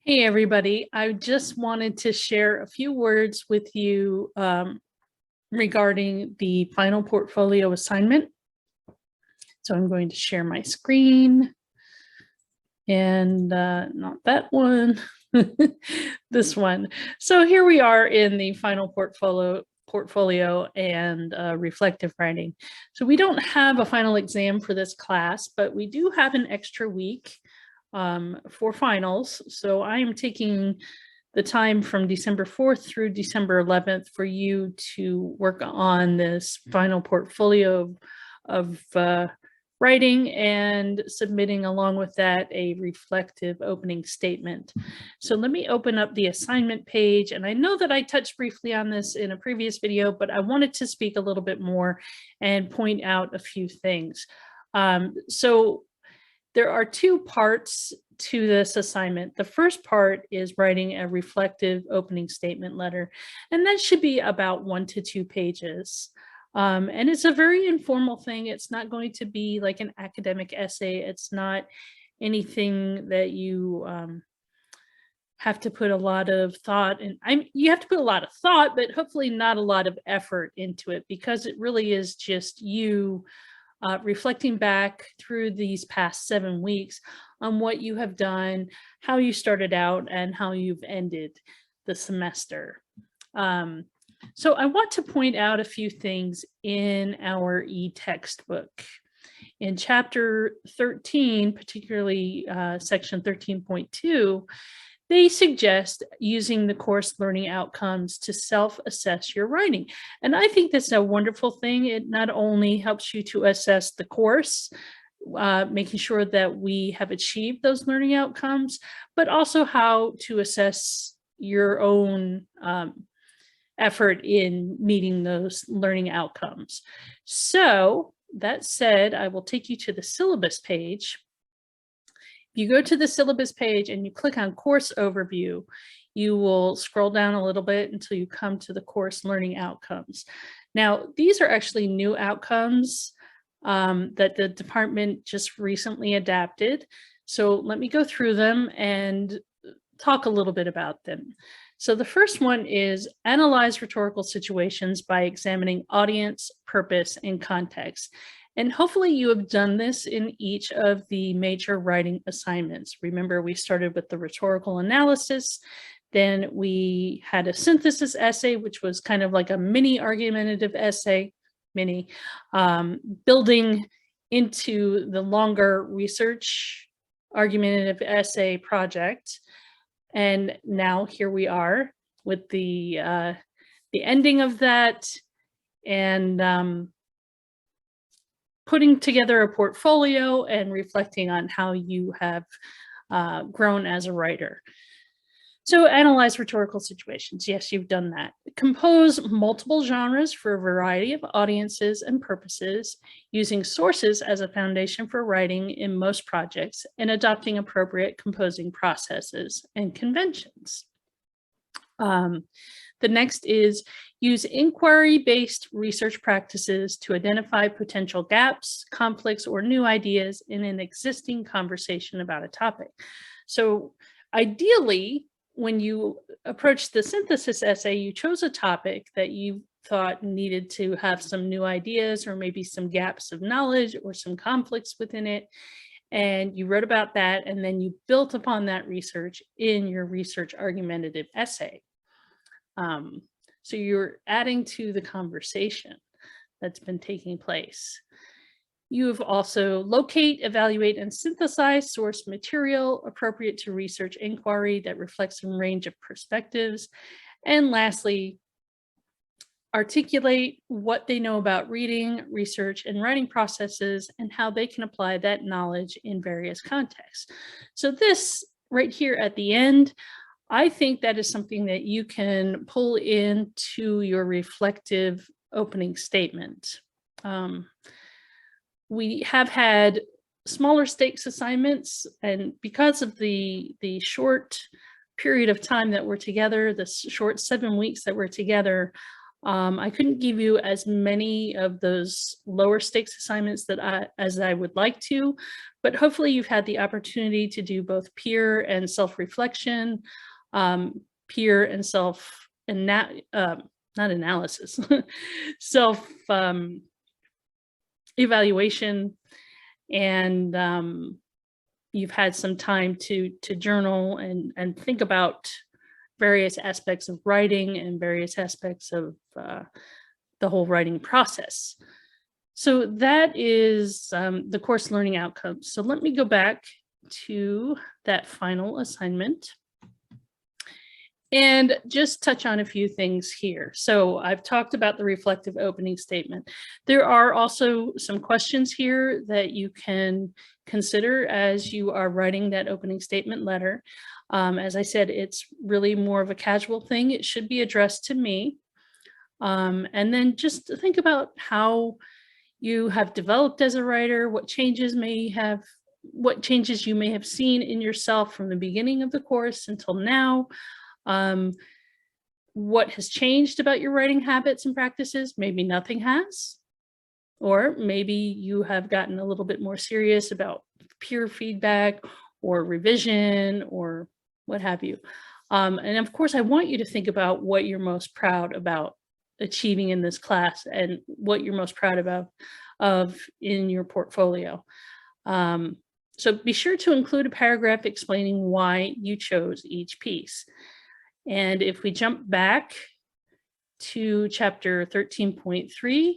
Hey, everybody. I just wanted to share a few words with you regarding the final portfolio assignment. So I'm going to share my screen and not that one, this one. So here we are in the final portfolio and reflective writing. So we don't have a final exam for this class, but we do have an extra week for finals. So I am taking the time from December 4th through December 11th for you to work on this final portfolio of writing and submitting along with that a reflective opening statement. So let me open up the assignment page. And I know that I touched briefly on this in a previous video, but I wanted to speak a little bit more and point out a few things. So there are two parts to this assignment. The first part is writing a reflective opening statement letter, and that should be about 1 to 2 pages. And it's a very informal thing. It's not going to be like an academic essay. It's not anything that you have to put a lot of thought in. You have to put a lot of thought, but hopefully not a lot of effort into it, because it really is just you reflecting back through these past 7 weeks on what you have done, how you started out, and how you've ended the semester. So I want to point out a few things in our e-textbook. In chapter 13, particularly section 13.2, they suggest using the course learning outcomes to self-assess your writing. And I think that's a wonderful thing. It not only helps you to assess the course, making sure that we have achieved those learning outcomes, but also how to assess your own effort in meeting those learning outcomes. So that said, I will take you to the syllabus page. If you go to the syllabus page and you click on course overview, you will scroll down a little bit until you come to the course learning outcomes. Now, these are actually new outcomes that the department just recently adapted. So let me go through them and talk a little bit about them. So the first one is analyze rhetorical situations by examining audience, purpose, and context. And hopefully you have done this in each of the major writing assignments. Remember, we started with the rhetorical analysis, then we had a synthesis essay, which was kind of like a mini argumentative essay, building into the longer research argumentative essay project. And now here we are with the ending of that, and putting together a portfolio and reflecting on how you have grown as a writer. So analyze rhetorical situations. Yes, you've done that. Compose multiple genres for a variety of audiences and purposes, using sources as a foundation for writing in most projects, and adopting appropriate composing processes and conventions. The next is use inquiry-based research practices to identify potential gaps, conflicts, or new ideas in an existing conversation about a topic. So ideally, when you approach the synthesis essay, you chose a topic that you thought needed to have some new ideas or maybe some gaps of knowledge or some conflicts within it. And you wrote about that, and then you built upon that research in your research argumentative essay. So you're adding to the conversation that's been taking place. You've also locate, evaluate, and synthesize source material appropriate to research inquiry that reflects a range of perspectives. And lastly, articulate what they know about reading, research, and writing processes, and how they can apply that knowledge in various contexts. So this right here at the end, I think that is something that you can pull into your reflective opening statement. We have had smaller stakes assignments, and because of the short period of time that we're together, the short 7 weeks that we're together, I couldn't give you as many of those lower stakes assignments as I would like to, but hopefully you've had the opportunity to do both peer and self-reflection, peer and not analysis, self evaluation, and you've had some time to journal and think about various aspects of writing and various aspects of the whole writing process. So that is the course learning outcomes. So let me go back to that final assignment and just touch on a few things here. So I've talked about the reflective opening statement. There are also some questions here that you can consider as you are writing that opening statement letter. As I said, it's really more of a casual thing. It should be addressed to me. And then just think about how you have developed as a writer, what changes you may have seen in yourself from the beginning of the course until now. What has changed about your writing habits and practices? Maybe nothing has, or maybe you have gotten a little bit more serious about peer feedback or revision or what have you. And of course, I want you to think about what you're most proud about achieving in this class and what you're most proud of in your portfolio. So be sure to include a paragraph explaining why you chose each piece. And if we jump back to chapter 13.3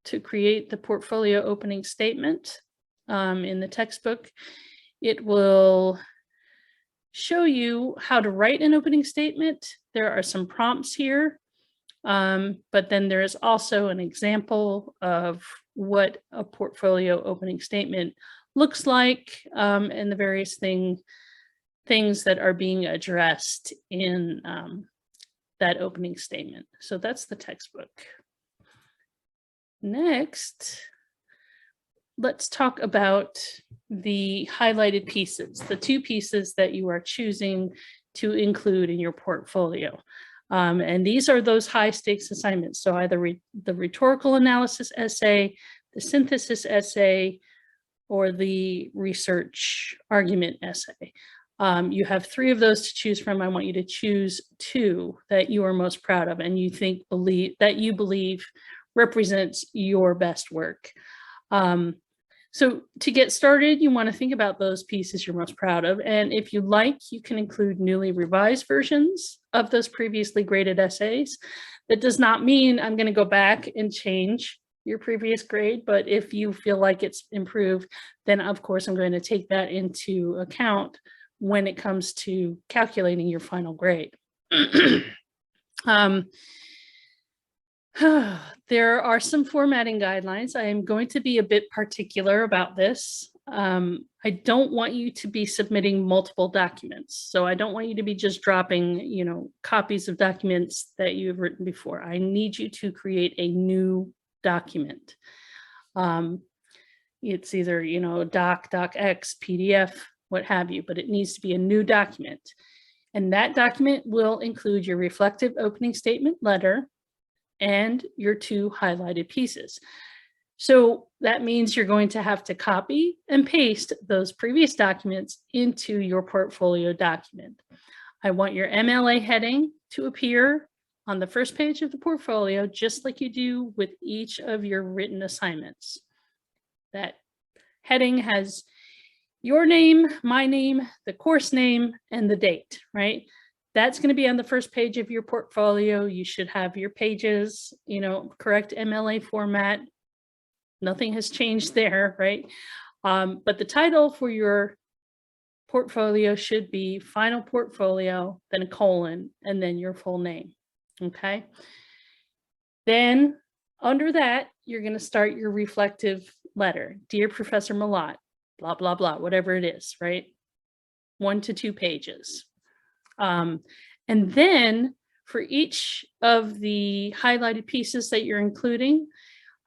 to create the portfolio opening statement in the textbook, it will show you how to write an opening statement. There are some prompts here, but then there is also an example of what a portfolio opening statement looks like and the various things that are being addressed in that opening statement. So that's the textbook. Next, let's talk about the highlighted pieces, the two pieces that you are choosing to include in your portfolio. And these are those high stakes assignments. So either the rhetorical analysis essay, the synthesis essay, or the research argument essay. You have 3 of those to choose from. I want you to choose 2 that you are most proud of and you believe represents your best work. So to get started, you want to think about those pieces you're most proud of. And if you like, you can include newly revised versions of those previously graded essays. That does not mean I'm going to go back and change your previous grade, but if you feel like it's improved, then of course I'm going to take that into account when it comes to calculating your final grade. There are some formatting guidelines. I am going to be a bit particular about this. I don't want you to be submitting multiple documents. So I don't want you to be just dropping, copies of documents that you have written before. I need you to create a new document. It's either, docx, PDF, what have you, but it needs to be a new document. And that document will include your reflective opening statement letter and your 2 highlighted pieces. So that means you're going to have to copy and paste those previous documents into your portfolio document. I want your MLA heading to appear on the first page of the portfolio, just like you do with each of your written assignments. That heading has your name, my name, the course name, and the date, right? That's going to be on the first page of your portfolio. You should have your pages, correct MLA format. Nothing has changed there, right? But the title for your portfolio should be Final Portfolio, then a colon, and then your full name, okay? Then under that, you're going to start your reflective letter. Dear Professor Malott, blah, blah, blah, whatever it is, right? 1 to 2 pages. And then for each of the highlighted pieces that you're including,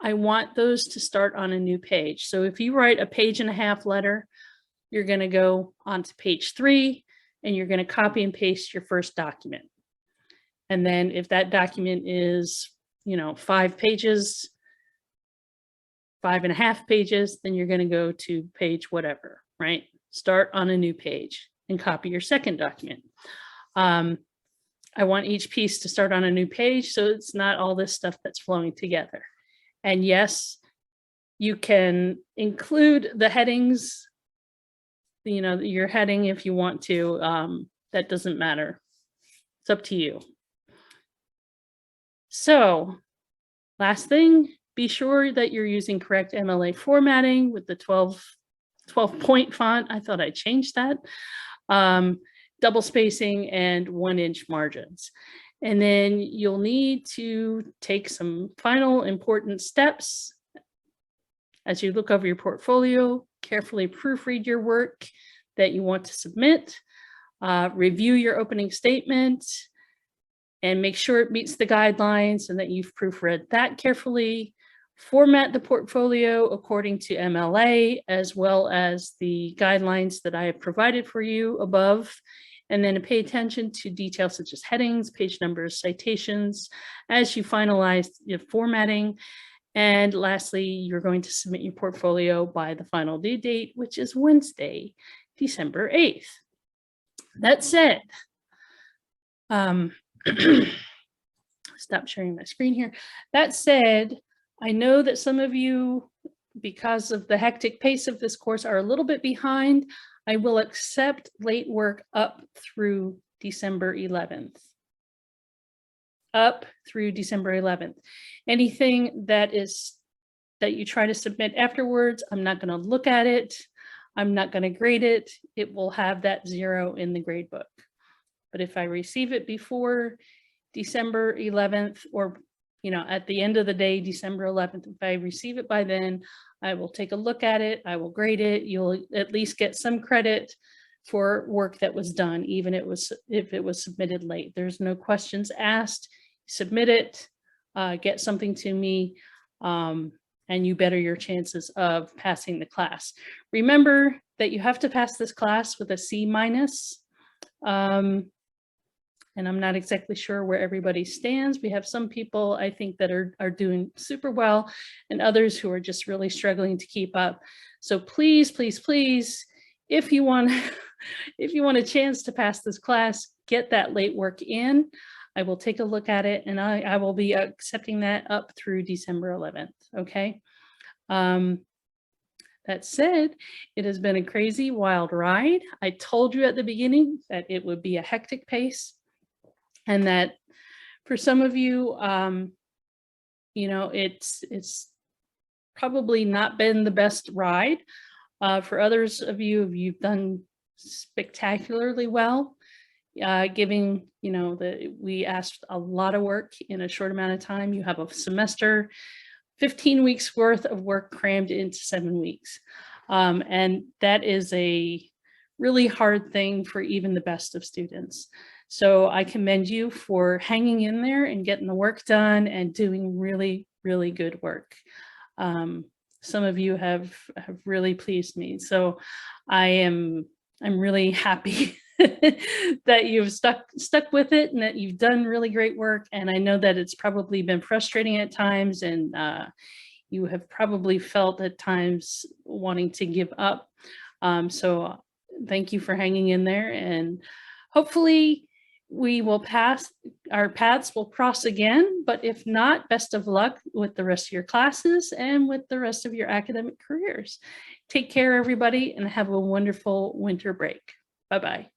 I want those to start on a new page. So if you write a 1.5 page letter, you're going to go onto page 3 and you're going to copy and paste your first document. And then if that document is 5 pages, 5.5 pages, then you're going to go to page whatever, right? Start on a new page and copy your second document. I want each piece to start on a new page, so it's not all this stuff that's flowing together. And yes, you can include the headings, your heading if you want to. That doesn't matter. It's up to you. So last thing, be sure that you're using correct MLA formatting with the 12-point font. I thought I changed that. Double spacing and 1-inch margins. And then you'll need to take some final important steps as you look over your portfolio. Carefully proofread your work that you want to submit, review your opening statement, and make sure it meets the guidelines and that you've proofread that carefully. Format the portfolio according to MLA, as well as the guidelines that I have provided for you above. And then pay attention to details such as headings, page numbers, citations, as you finalize your formatting. And lastly, you're going to submit your portfolio by the final due date, which is Wednesday, December 8th. That said, stop sharing my screen here. That said, I know that some of you, because of the hectic pace of this course, are a little bit behind. I will accept late work up through December 11th. Up through December 11th. Anything that you try to submit afterwards, I'm not going to look at it. I'm not going to grade it. It will have that 0 in the grade book. But if I receive it before December 11th, or at the end of the day, December 11th, if I receive it by then, I will take a look at it. I will grade it. You'll at least get some credit for work that was done, even if it was submitted late. There's no questions asked. Submit it, get something to me, and you better your chances of passing the class. Remember that you have to pass this class with a C-. And I'm not exactly sure where everybody stands. We have some people, I think, that are doing super well, and others who are just really struggling to keep up. So please, please, please, if you want a chance to pass this class, get that late work in. I will take a look at it, and I will be accepting that up through December 11th, okay? That said, it has been a crazy, wild ride. I told you at the beginning that it would be a hectic pace, and that for some of you, it's probably not been the best ride. For others of you, you've done spectacularly well. Giving, we asked a lot of work in a short amount of time. You have a semester, 15 weeks worth of work crammed into 7 weeks. And that is a really hard thing for even the best of students. So I commend you for hanging in there and getting the work done and doing really, really good work. Some of you have really pleased me. So I'm really happy that you've stuck with it and that you've done really great work. And I know that it's probably been frustrating at times, and you have probably felt at times wanting to give up. So thank you for hanging in there, and hopefully we will our paths will cross again, but if not, best of luck with the rest of your classes and with the rest of your academic careers. Take care, everybody, and have a wonderful winter break. Bye-bye.